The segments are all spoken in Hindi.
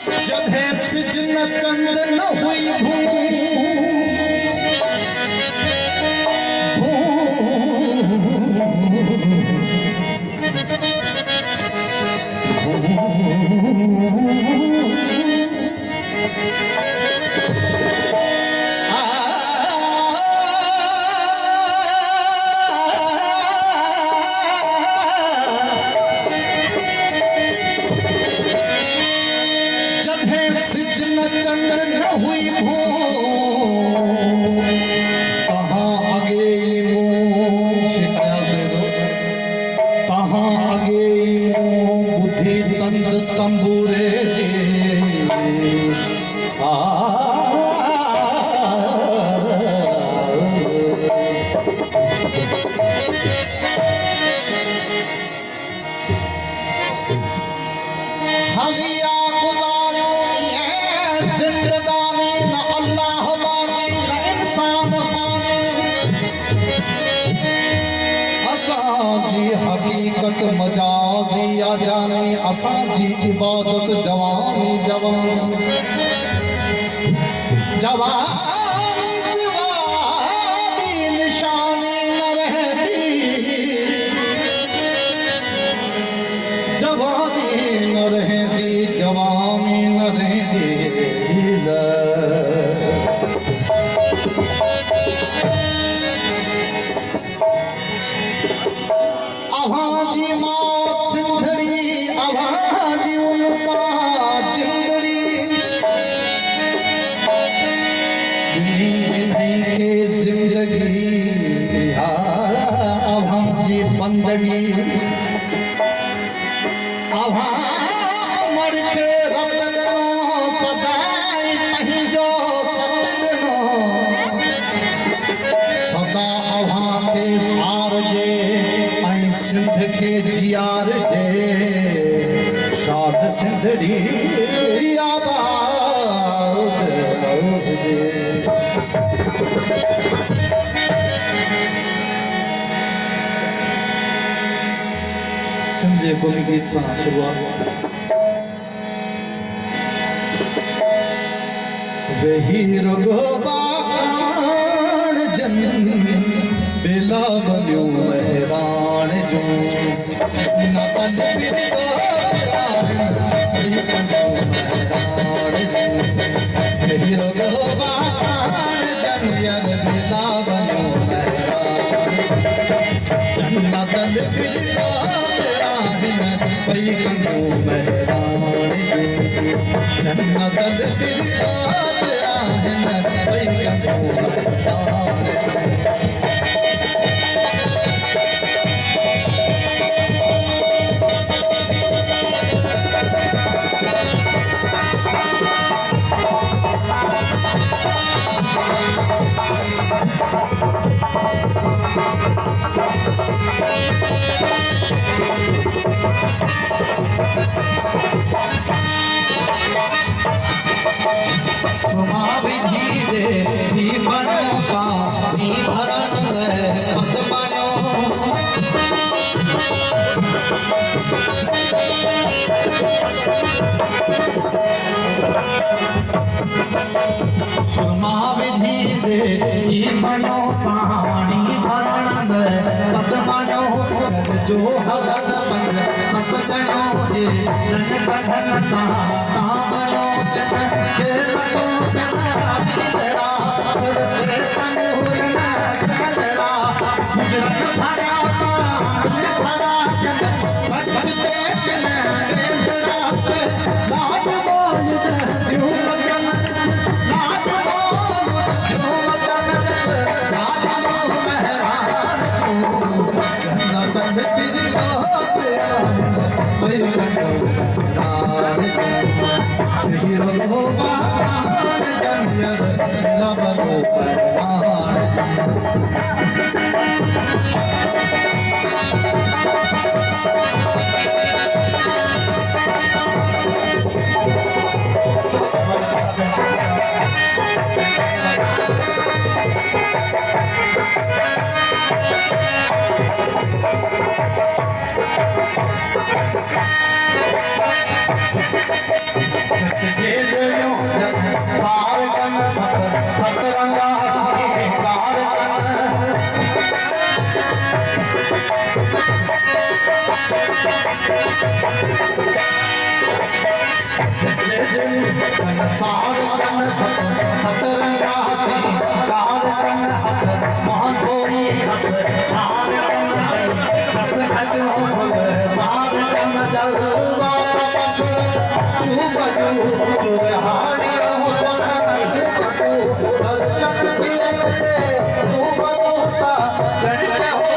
जधे सिजन चंद न हुई भूम तंबूरे जे हलिया गुजारो ये जिंदगानी न अल्लाह बाकी न इंसान माने असांजी हकीकत मजाजी या जाने असांजी इबादत जवानी जवानी जवानी सिवानी निशानी न रहती जवानी न रहती जवानी न रहती अभाजी माँ सिंधड़ी अभाजी उनसा जिंदड़ी नहीं खे जिंदगी अभाजी बंदगी अभा मर के रत दिनो सदाई पंहिंजो सत दिनो सदा अभा के सार जे सिंध के जियार जे शाद सिंधड़ी आबाद जे सिंध जे क़ौमी गीत सां शुरूआत वेही रुगो बाण जन बेला बनियो महरान जो न तन फिर हीरो गोबान जन यल बेला बनियो महरान तन फिर पई कंदो महरान जो तन फिर पई कंदो महरान धीरे भी बनो पानी भरण पत बनो सुरमा विधि दे ही बनो पानी भरण पत बनो जो हलन पंग सत जनो हे जन कथन सा बनो के कटो सार कन सतरंगा सिंगार कन हथ माधोई हस हार कन हस खटो सार कन जलवा तू बजू चुहाड़ी दर्शन थियन से तू बजूता चढ़ते हो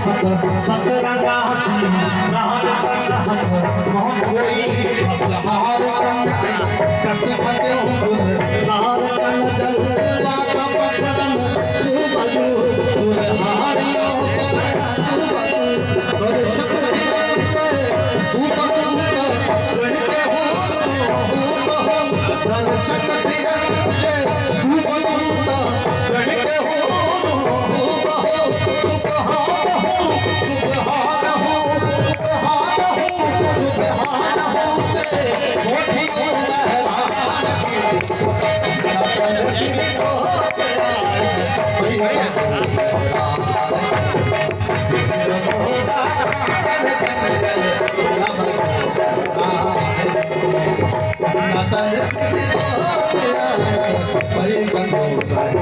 सतरंगा सिंगार कन हथ माधोई हस हार कन कस खटो सार कन जलवा पकड़न चू बजू चुहाड़ी दर्शन थियन से तू बजूता चढ़ते हो दर्शन थियन से तू बजूता चढ़ते हो भाई बंदो